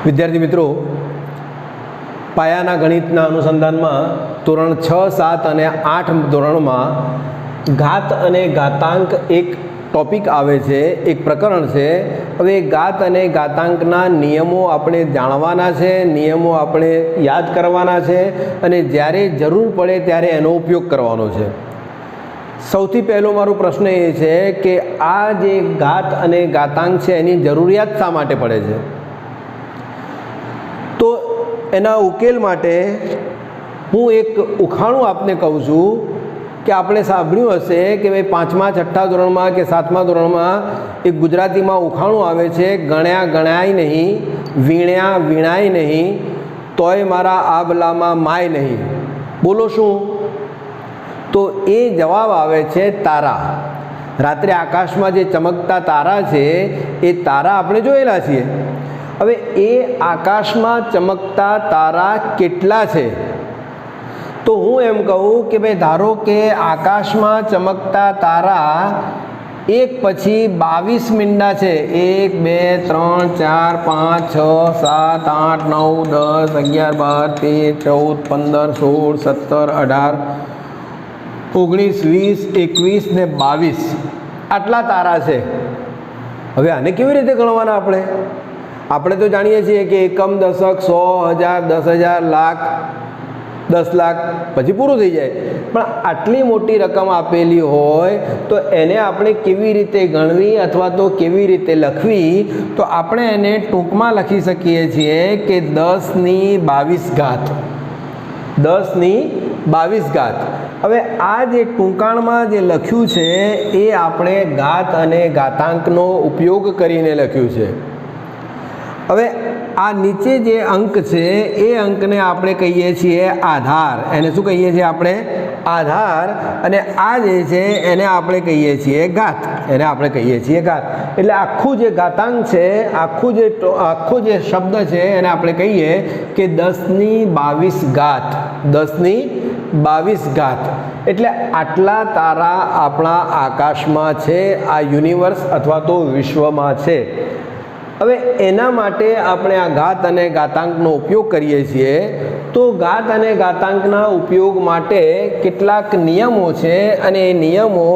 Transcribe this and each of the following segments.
વિદ્યાર્થી મિત્રો, પાયાના ગણિતના અનુસંધાનમાં ધોરણ 6, 7 અને 8 ધોરણમાં ઘાત અને ઘાતાંક એક ટોપિક આવે છે, એક પ્રકરણ છે. હવે ઘાત અને ઘાતાંકના નિયમો આપણે જાણવાના છે, નિયમો આપણે યાદ કરવાના છે અને જ્યારે જરૂર પડે ત્યારે એનો ઉપયોગ કરવાનો છે. સૌથી પહેલો મારો પ્રશ્ન એ છે કે આ જે ઘાત અને ઘાતાંક છે એની જરૂરિયાત શા માટે પડે છે? તો એના ઉકેલ માટે હું એક ઉખાણું આપને કહું છું કે આપણે સાંભળ્યું હશે કે ભાઈ 5મા 6ઠ્ઠા ધોરણમાં કે 7મા ધોરણમાં એક ગુજરાતીમાં ઉખાણું આવે છે, ગણ્યા ગણાય નહીં, વીણ્યા વીણાય નહીં, તોય મારા આબલામાં માય નહીં. બોલો શું? તો એ જવાબ આવે છે તારા. રાત્રે આકાશમાં જે ચમકતા તારા છે એ તારા આપણે જોયેલા છીએ. હવે એ આકાશમાં ચમકતા તારા કેટલા છે? તો હું એમ કહું કે ભાઈ ધારો કે આકાશમાં ચમકતા તારા એક પછી 22 મીંડા છે. 1 2 3 4 5 6 7 8 9 10 11 12 13 14 15 16 17 18 19 20 21 ને 22 આટલા તારા છે. હવે આને કેવી રીતે ગણવાના આપણે? આપણે તો જાણીએ છીએ કે એકમ, દશક, 100, 1000, 10,000, લાખ, 10 લાખ પછી પૂરું થઈ જાય. પણ આટલી મોટી રકમ આપેલી હોય તો એને આપણે કેવી રીતે ગણવી અથવા તો કેવી રીતે લખવી? તો આપણે એને ટૂંકમાં લખી શકીએ છીએ કે 10⁻22 ઘાત. 10⁻22 ઘાત. હવે આ જે ટૂંકાણમાં જે લખ્યું છે એ આપણે ઘાત અને ઘાતાંકનો ઉપયોગ કરીને લખ્યું છે. હવે આ નીચે જે અંક છે એ અંકને આપણે કહીએ છીએ આધાર. એને શું કહીએ છીએ આપણે? આધાર. અને આ જે છે એને આપણે કહીએ છીએ ઘાત. એને આપણે કહીએ છીએ ઘાત. એટલે આખું જે ઘાતાંક છે, આખો જે શબ્દ છે એને આપણે કહીએ કે 10⁻22 ઘાત. 10⁻22 ઘાત. એટલે આટલા તારા આપણા આકાશમાં છે, આ યુનિવર્સ અથવા તો વિશ્વમાં છે. હવે એના માટે આપણે આ ઘાત અને ઘાતાંકનો ઉપયોગ કરીએ છીએ. તો ઘાત અને ઘાતાંકના ઉપયોગ માટે કેટલાક નિયમો છે અને એ નિયમો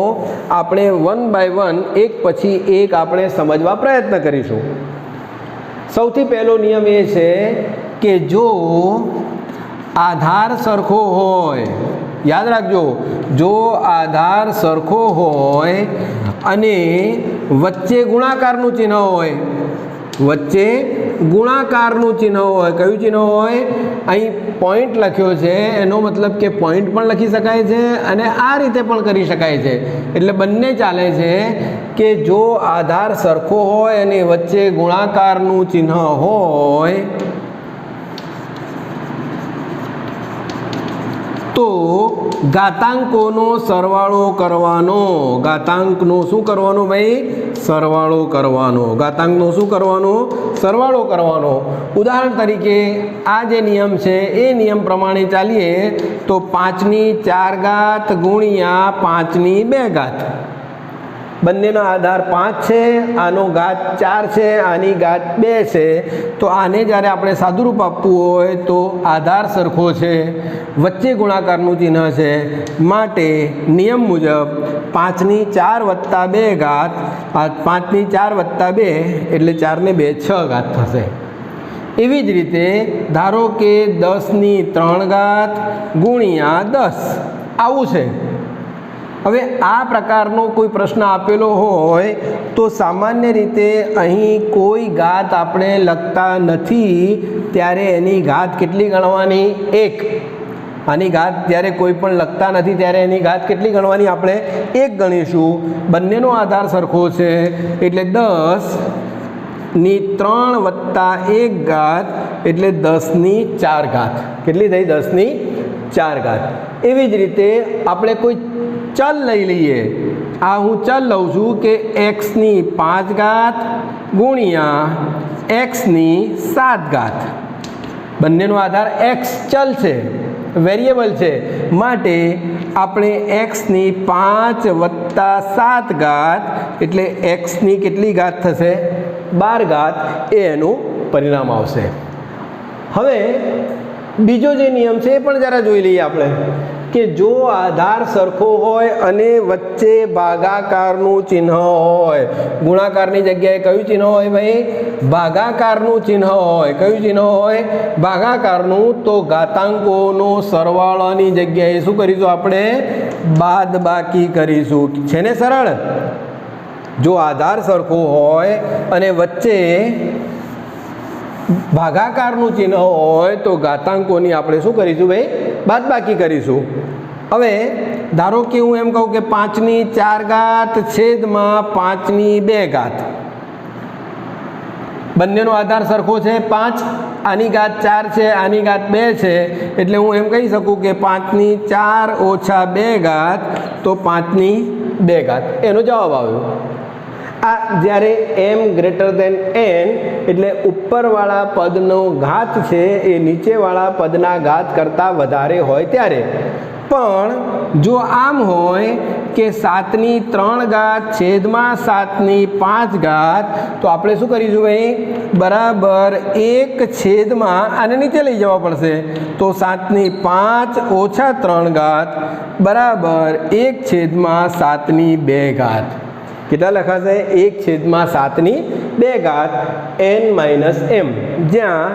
આપણે 1 by 1 એક પછી એક આપણે સમજવા પ્રયત્ન કરીશું. સૌથી પહેલો નિયમ એ છે કે જો આધાર સરખો હોય, યાદ રાખજો, જો આધાર સરખો હોય અને વચ્ચે ગુણાકારનું ચિહ્ન હોય, વચ્ચે ગુણાકારનું ચિહ્ન હોય, કયું ચિહ્ન હોય? અહીં પોઈન્ટ લખ્યો છે, એનો મતલબ કે પોઈન્ટ પણ લખી શકાય છે અને આ રીતે પણ કરી શકાય છે. એટલે બંને ચાલે છે કે જો આધાર સરખો હોય અને વચ્ચે ગુણાકારનું ચિહ્ન હોય તો ઘાતાંકોનો સરવાળો કરવાનો. ઘાતાંકનો શું કરવાનો ભાઈ? સરવાળો કરવાનો. ઘાતાંકનો શું કરવાનો? સરવાળો કરવાનો. ઉદાહરણ તરીકે આ જે નિયમ છે એ નિયમ પ્રમાણે ચાલીએ તો 5⁴ ઘાત ગુણ્યા 5⁵ ઘાત. બંનેનો આધાર 5 છે, આનો ઘાત 4 છે, આની ઘાત 2 છે. તો આને જ્યારે આપણે સાદુરૂપ આપવું હોય તો આધાર સરખો છે, વચ્ચે ગુણાકારનું ચિહ્ન છે, માટે નિયમ મુજબ 5⁴ + 2 ઘાત, 5⁴ + 2 એટલે 4 ને 2 6 ઘાત થશે. એવી જ રીતે ધારો કે 10⁻³ ઘાત ગુણ્યા 10 આવું છે. હવે આ પ્રકારનો કોઈ પ્રશ્ન આપેલો હોય તો સામાન્ય રીતે અહીં કોઈ ઘાત આપણે લખતા નથી ત્યારે એની ઘાત કેટલી ગણવાની? 1. આની ઘાત જ્યારે કોઈ પણ લખતા નથી ત્યારે એની ઘાત કેટલી ગણવાની? આપણે 1 ગણીશું. બંનેનો આધાર સરખો છે એટલે 10⁻³ + 1 ઘાત એટલે 10⁴ ઘાત. કેટલી થઈ? 10⁴ ઘાત. એવી જ રીતે આપણે કોઈ ચલ લઈ લઈએ. આ હું ચલ લઉં છું કે x⁵ ઘાત ગુણ્યા x⁷ ઘાત. બંનેનો આધાર x ચલ છે, વેરિયેબલ છે, માટે આપણે x⁵ + 7 ઘાત એટલે x ની કેટલી ઘાત થશે? 12 ઘાત એ એનું પરિણામ આવશે। હવે બીજો જે નિયમ છે એ પણ જરા જોઈ લઈએ આપણે કે જો આધાર સરખો હોય અને વચ્ચે ભાગાકારનું ચિહ્ન હોય, ગુણાકારની જગ્યાએ કયું ચિહ્ન હોય ભાઈ? ભાગાકારનું ચિહ્ન હોય। કયું ચિહ્ન હોય? ભાગાકારનું। તો ઘાતાંકોનો સરવાળાની જગ્યાએ શું કરીશું આપણે? બાદબાકી કરીશું। છે ને સરળ? જો આધાર સરખો હોય અને વચ્ચે ભાગાકારનું ચિહ્ન હોય તો ઘાતાંકોની આપણે શું કરીશું ભાઈ? બાદબાકી કરીશું। હવે ધારો કે હું એમ કહું કે 5ની 4 ઘાત છેદમાં 5ની 2 ઘાત, બંનેનો આધાર સરખો છે 5, આની ઘાત 4 છે, આની ઘાત 2 છે, એટલે હું એમ કહી શકું કે 5ની 4 ઓછા 2 ઘાત તો 5ની 2 ઘાત, એનો જવાબ આવ્યો। આ જ્યારે m ગ્રેટર દેન n એટલે ઉપરવાળા પદનો ઘાત છે એ નીચેવાળા પદના ઘાત કરતાં વધારે હોય ત્યારે। પણ જો આમ હોય કે 7ની 3 ઘાત છેદમાં 7ની 5 ઘાત તો આપણે શું કરીશું ભાઈ? બરાબર 1 છેદમાં આને નીચે લઈ જવા પડશે, તો 7ની 5 ઓછા 3 ઘાત બરાબર 1 છેદમાં 7ની 2 ઘાત। કેટલા લખાશે? 1 છેદમાં 7ની 2 ઘાત n-m, જ્યાં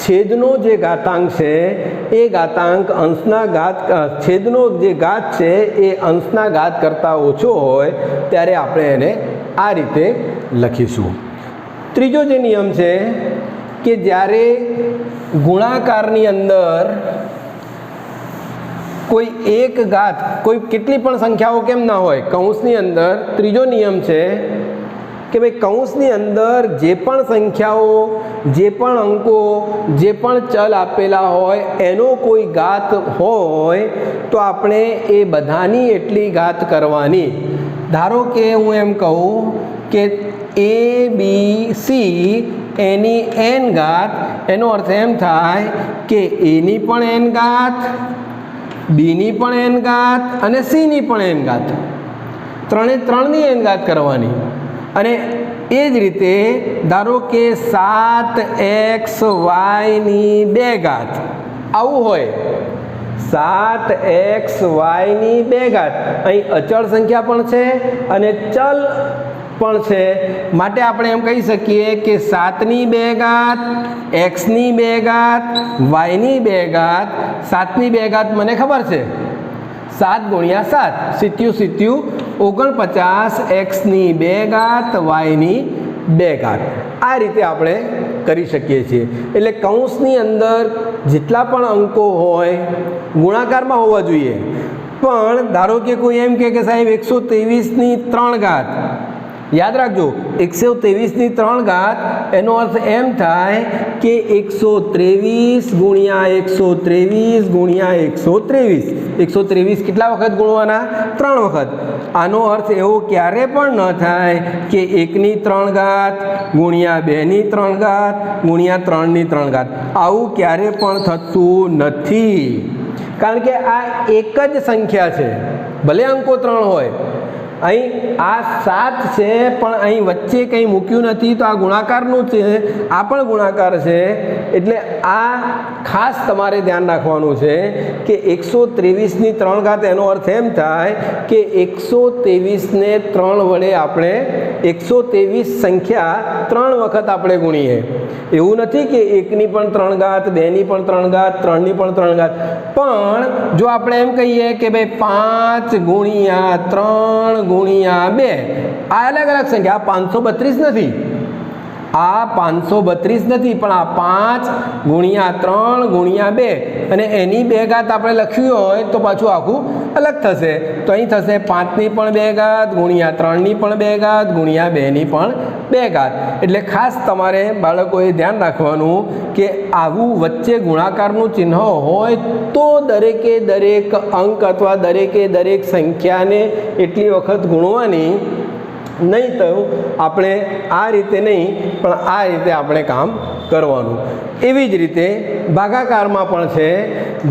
છેદનો જે ઘાતાંક છે એ ઘાતાંક અંશના ઘાત, છેદનો જે ઘાત છે એ અંશના ઘાત કરતાં ઓછો હોય ત્યારે આપણે એને આ રીતે લખીશું। ત્રીજો જે નિયમ છે કે જ્યારે ગુણાકારની અંદર કોઈ એક ઘાત, કોઈ કેટલી પણ સંખ્યાઓ કેમ ના હોય, કૌંસની અંદર ત્રીજો નિયમ છે કે ભાઈ કૌંસની અંદર જે પણ સંખ્યાઓ, જે પણ અંકો, જે પણ ચલ આપેલા હોય એનો કોઈ ઘાત હોય તો આપણે એ બધાની એટલી ઘાત કરવાની। ધારો કે હું એમ કહું કે ABC એની n ઘાત, એનો અર્થ એમ થાય કે એની પણ n ઘાત, બીની પણ n ઘાત અને સીની પણ n ઘાત, ત્રણે ત્રણની n ઘાત કરવાની। અને એ જ રીતે ધારો કે 7xy ની 2 ઘાત આવું હોય, 7xy ની 2 ઘાત, અહીં અચળ સંખ્યા પણ છે અને ચલ પણ છે, માટે આપણે એમ કહી શકીએ કે 7ની 2 ઘાત, xની 2 ઘાત, yની 2 ઘાત, 7ની 2 ઘાત મને ખબર છે 7 ગુણ્યા 7 સિત્યું 49, xની 2 ઘાત, yની 2 ઘાત। આ રીતે આપણે કરી શકીએ છીએ। એટલે કૌંસની અંદર જેટલા પણ અંકો હોય ગુણાકારમાં હોવા જોઈએ, પણ ધારો કે કોઈ એમ કે સાહેબ 123ની 3 ઘાત, યાદ રાખજો 123ની 3 ઘાત એનો અર્થ એમ થાય કે 123 ગુણ્યા 123 ગુણ્યા 123, 123 કેટલા વખત ગુણવાના? 3 વખત। આનો અર્થ એવો ક્યારે પણ ન થાય કે 1ની 3 ઘાત ગુણ્યા 2ની 3 ઘાત ગુણ્યા 3ની 3 ઘાત, આવું ક્યારે પણ થતું નથી, કારણ કે આ એક જ સંખ્યા છે, ભલે અંકો 3 હોય। અહીં આ 7 છે પણ અહીં વચ્ચે કંઈ મૂક્યું નથી, તો આ ગુણાકારનું છે, આ પણ ગુણાકાર છે, એટલે આ ખાસ તમારે ધ્યાન રાખવાનું છે કે 123ની 3 ઘાત એનો અર્થ એમ થાય કે 123ને 3 વડે આપણે 123 સંખ્યા 3 વખત આપણે ગુણીએ। એવું નથી કે 1ની પણ 3 ઘાત, 2ની પણ 3 ઘાત, 3ની પણ 3 ઘાત, પણ જો આપણે એમ કહીએ કે ભાઈ 5 ગુણ્યા 3 ગુણ્યા 2, આ અલગ અલગ સંખ્યા, આ 532 નથી, આ 532 નથી, પણ આ 5 ગુણ્યા 3 ગુણ્યા 2 અને એની 2 ઘાત આપણે લખ્યું હોય તો પાછું આખું અલગ થશે। તો અહીં થશે 5ની પણ 2 ઘાત ગુણ્યા 3ની પણ 2 ઘાત ગુણ્યા 2ની પણ 2 ઘાત। એટલે ખાસ તમારે બાળકોએ ધ્યાન રાખવાનું કે આવું વચ્ચે ગુણાકારનું ચિહ્ન હોય તો દરેકે દરેક અંક અથવા દરેકે દરેક સંખ્યાને એટલી વખત ગુણવાની, નહીં તો આપણે આ રીતે નહીં પણ આ રીતે આપણે કામ કરવાનું। એવી જ રીતે ભાગાકારમાં પણ છે,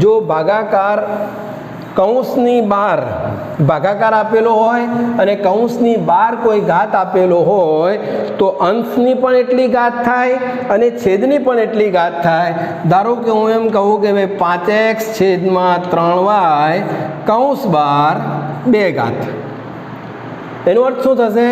જો ભાગાકાર કૌંસની બહાર ભાગાકાર આપેલો હોય અને કૌંસની બહાર કોઈ ઘાત આપેલો હોય તો અંશની પણ એટલી ઘાત થાય અને છેદની પણ એટલી ઘાત થાય. ધારો કે હું એમ કહું કે ભાઈ 5x/3y કૌંસ બહાર 2 ઘાત. એનો અર્થ શું થશે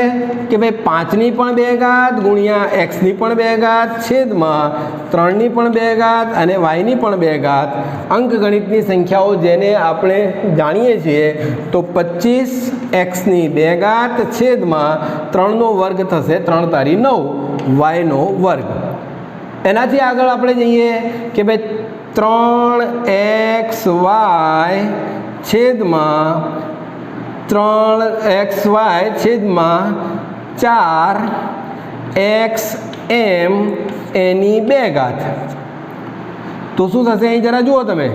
કે ભાઈ 5ની પણ 2 ઘાત ગુણ્યા x ની પણ 2 ઘાત છેદમાં 3ની પણ 2 ઘાત અને y ની પણ 2 ઘાત. અંકગણિતની સંખ્યાઓ જેને આપણે જાણીએ છીએ તો 25x ની 2 ઘાત છેદમાં 3નો વર્ગ થશે 3 તારી 9 yનો વર્ગ. એનાથી આગળ આપણે જઈએ કે ભાઈ 3xy છેદમાં 3xy છેદમાં 4xm એની 2 ઘાત. તો શું થશે અહીં જરા જુઓ તમે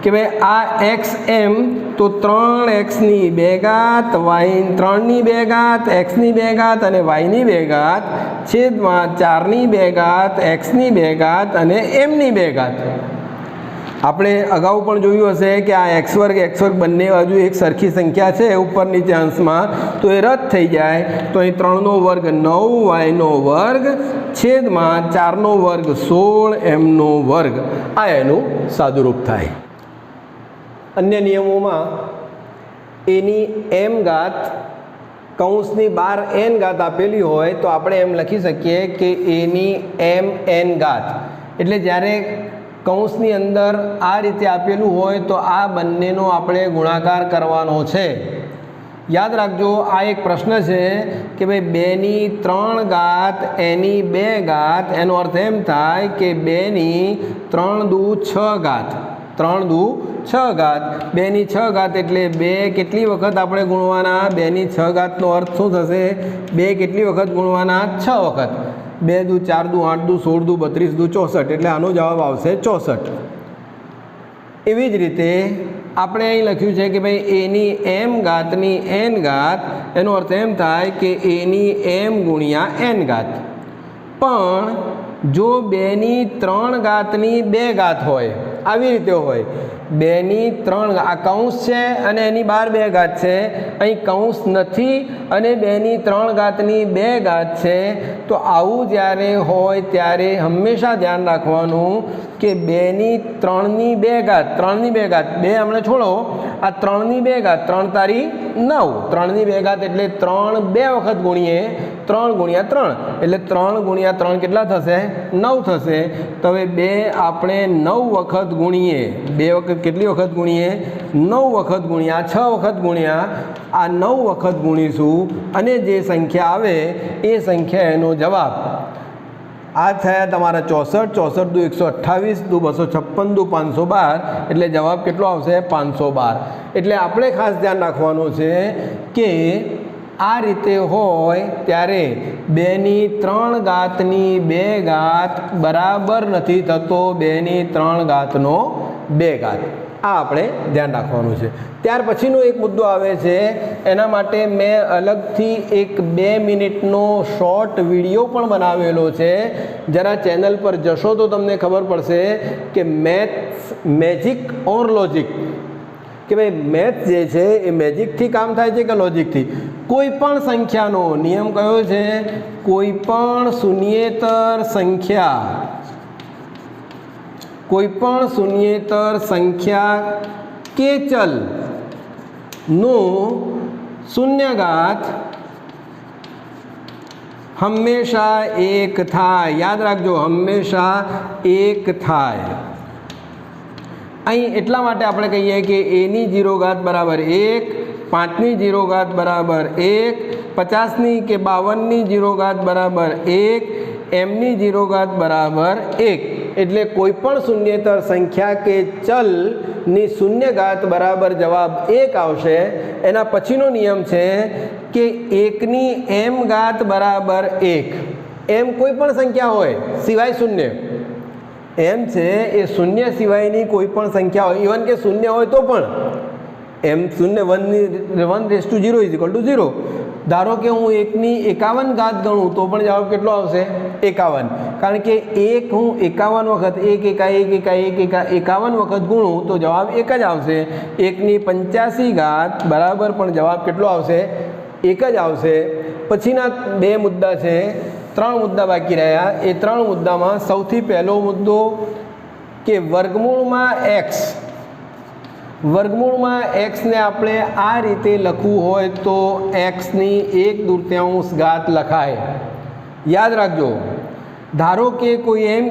કે ભાઈ આ xm તો 3xની 2 ઘાત y3ની 2 ઘાત xની 2 ઘાત અને yની 2 ઘાત છેદમાં 4ની 2 ઘાત xની 2 ઘાત અને mની 2 ઘાત. આપણે અગાઉ પણ જોયું હશે કે આ x વર્ગ બંને બાજુ એક સરખી સંખ્યા છે ઉપર નીચે અંશમાં તો એ રદ થઈ જાય તો અહીં 3નો વર્ગ 9 yનો વર્ગ છેદમાં 4નો વર્ગ 16 mનો વર્ગ આ એનું સાદુરૂપ થાય. અન્ય નિયમોમાં એની m ઘાત કૌંસની બહાર n ઘાત આપેલી હોય તો આપણે એમ લખી શકીએ કે એની mn ઘાત. એટલે જ્યારે કૌંસની અંદર આ રીતે આપેલું હોય તો આ બંનેનો આપણે ગુણાકાર કરવાનો છે. યાદ રાખજો આ એક પ્રશ્ન છે કે ભાઈ 2ની 3 ઘાત એની 2 ઘાત એનો અર્થ એમ થાય કે 2ની 3 દુ 6 ઘાત 3 દુ 6 ઘાત 2ની 6 ઘાત એટલે 2 કેટલી વખત આપણે ગુણવાના 2ની 6 ઘાતનો અર્થ શું થશે 2 કેટલી વખત ગુણવાના 6 વખત 2 દુ 4 દુ 8 દુ 16 દુ 32 દુ 64 એટલે આનો જવાબ આવશે 64. એવી જ રીતે આપણે અહીં લખ્યું છે કે ભાઈ એની m ઘાતની n ઘાત એનો અર્થ એમ થાય કે એની m ગુણ્યા n ઘાત. પણ જો 2ની 3 ઘાતની 2 ઘાત હોય આવી રીતે હોય 2ની 3 આ કૌંસ છે અને એની બહાર 2 ઘાત છે અહીં કૌંસ નથી અને 2ની 3 ઘાતની 2 ઘાત છે તો આવું જ્યારે હોય ત્યારે હંમેશા ધ્યાન રાખવાનું કે 2ની 3ની 2 ઘાત 3ની 2 ઘાત 2 હમણાં છોડો આ 3ની 2 ઘાત 3 તારી 9 3ની 2 ઘાત એટલે 3 2 વખત ગુણીએ 3 ગુણ્યા 3 એટલે 3 ગુણ્યા 3 કેટલા થશે 9 થશે. તો હવે 2 આપણે 9 વખત ગુણીએ 2 વખત કેટલી વખત ગુણીએ 9 વખત ગુણ્યા 6 વખત ગુણ્યા આ 9 વખત ગુણીશું અને જે સંખ્યા આવે એ સંખ્યા એનો જવાબ. આ થયા તમારા 64 64 દુ 128 દુ 256 દુ 512 એટલે જવાબ કેટલો આવશે 512. એટલે આપણે ખાસ ધ્યાન રાખવાનું છે કે આ રીતે હોય ત્યારે 2ની 3 ઘાતની 2 ઘાત બરાબર નથી થતો 2ની 3 ઘાતનો 2 ઘાત. આ આપણે ધ્યાન રાખવાનું છે. ત્યાર પછીનો એક મુદ્દો આવે છે એના માટે મેં અલગથી એક 2 મિનિટનો શોર્ટ વિડીયો પણ બનાવેલો છે. જરા ચેનલ પર જશો તો તમને ખબર પડશે કે મેથ્સ મેજિક ઓર લોજિક કે ભાઈ મેથ્સ જે છે એ મેજિકથી કામ થાય છે કે લોજિકથી. કોઈ પણ સંખ્યાનો નિયમ કયો છે કોઈ પણ શૂન્યેતર સંખ્યા કે ચલ નું શૂન્યઘાત હંમેશા 1 થાય. યાદ રાખજો હંમેશા 1 થાય. અહીં એટલા માટે આપણે કહીએ કે એની 0 ઘાત બરાબર 1 5ની 0 ઘાત બરાબર 1 50ની કે 52ની 0 ઘાત બરાબર 1 એમની 0 ઘાત બરાબર 1. એટલે કોઈ પણ શૂન્યેતર સંખ્યા કે ચલની શૂન્ય ઘાત બરાબર જવાબ 1 આવશે. એના પછીનો નિયમ છે કે 1ની m ઘાત બરાબર 1. એમ કોઈ પણ સંખ્યા હોય સિવાય શૂન્ય એમ છે એ શૂન્ય સિવાયની કોઈ પણ સંખ્યા હોય ઇવન કે શૂન્ય હોય તો પણ એમ શૂન્ય 1 raise to 0 is equal to 0 ધારો કે હું 1ની 51 ઘાત ગણું તો પણ જવાબ કેટલો આવશે? 51, કારણ કે 1 હું 51 વખત 1 એકા 1 એકા 1 એકા 51 વખત ગુણું તો જવાબ 1 જ આવશે. 1ની 85 ઘાત બરાબર પણ જવાબ કેટલો આવશે? 1 જ આવશે. પછીના 2 મુદ્દા છે, 3 મુદ્દા બાકી રહ્યા. એ 3 મુદ્દામાં સૌથી પહેલો મુદ્દો કે વર્ગમૂળમાં એક્સને આપણે આ રીતે લખવું હોય તો એક્સની 1/2 ઘાત લખાય. યાદ રાખજો. ધારો કે કોઈ એમ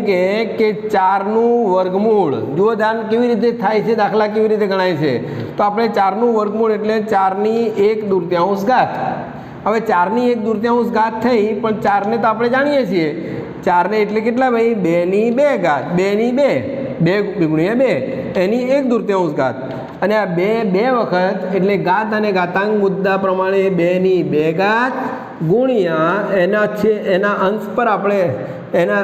કે 4નું વર્ગમૂળ, જુઓ ધ્યાન કેવી રીતે થાય છે, દાખલા કેવી રીતે ગણાય છે. તો આપણે 4નું વર્ગમૂળ એટલે 4ની 1/2 ઘાત. હવે 4ની 1/2 ઘાત થઈ, પણ 4ને તો આપણે જાણીએ છીએ, 4ને એટલે કેટલા ભાઈ? 2ની 2 ઘાત, 2ની 2, 2 ગુણ્યા 2 એની 1/2 ઘાત. અને આ 2 વખત એટલે ઘાત અને ઘાતાંક મુદ્દા પ્રમાણે 2ની 2 ઘાત ગુણ્યા એના અંશ પર આપણે એના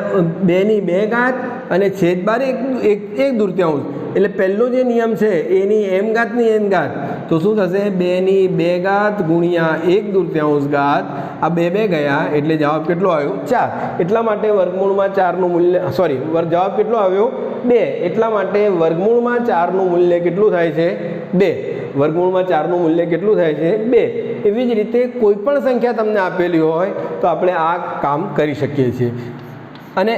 2ની 2 ઘાત અને છેદ બાર 1/2. એટલે પહેલો જે નિયમ છે એની m ઘાતની n ઘાત, તો શું થશે? 2ની 2 ઘાત ગુણ્યા 1/2 ઘાત. આ 2 ગયા એટલે જવાબ કેટલો આવ્યો? 4. એટલા માટે વર્ગમૂળમાં 4નું મૂલ્ય જવાબ કેટલો આવ્યો? 2. એટલા માટે વર્ગમૂળમાં 4નું મૂલ્ય કેટલું થાય છે? 2. વર્ગમૂળમાં 4નું મૂલ્ય કેટલું થાય છે? 2. એવી જ રીતે કોઈ પણ સંખ્યા તમને આપેલી હોય તો આપણે આ કામ કરી શકીએ છીએ. અને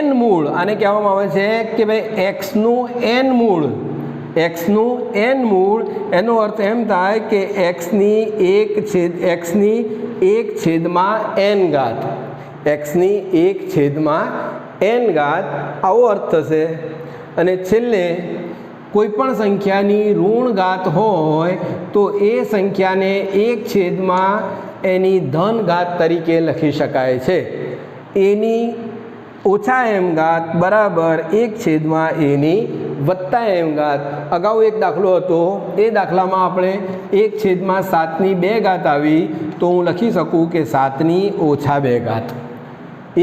n મૂળ, આને કહેવામાં આવે છે કે ભાઈ એક્સનું n મૂળ. એનો અર્થ એમ થાય કે એક્સની 1/n ઘાત. એક્સની 1/n ઘાત આવો અર્થ થશે. અને છેલ્લે કોઈ પણ સંખ્યાની ઋણ ઘાત હોય તો એ સંખ્યાને 1/એની ધન ઘાત તરીકે લખી શકાય છે. એની -m ઘાત બરાબર 1/એની +m ઘાત. અગાઉ એક દાખલો હતો, એ દાખલામાં આપણે 1/7ની 2 ઘાત આવી, તો હું લખી શકું કે 7ની -2 ઘાત.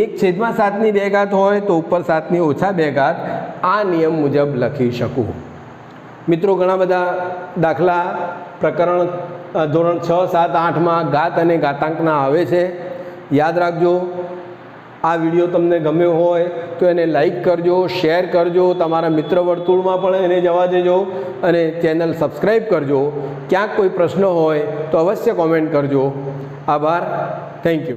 1/7ની 2 ઘાત હોય તો ઉપર 7ની -2 ઘાત. આ નિયમ મુજબ લખી શકું. મિત્રો, ઘણા બધા દાખલા પ્રકરણ ધોરણ 6, 7, 8માં ઘાત અને ઘાતાંકના આવે છે. યાદ રાખજો. આ વિડીયો તમને ગમ્યો હોય તો એને લાઈક કરજો, શેર કરજો, તમારા મિત્ર વર્તુળમાં પણ એને જવા દેજો અને ચેનલ સબસ્ક્રાઈબ કરજો. ક્યાંક કોઈ પ્રશ્ન હોય તો અવશ્ય કોમેન્ટ કરજો. આભાર. Thank you.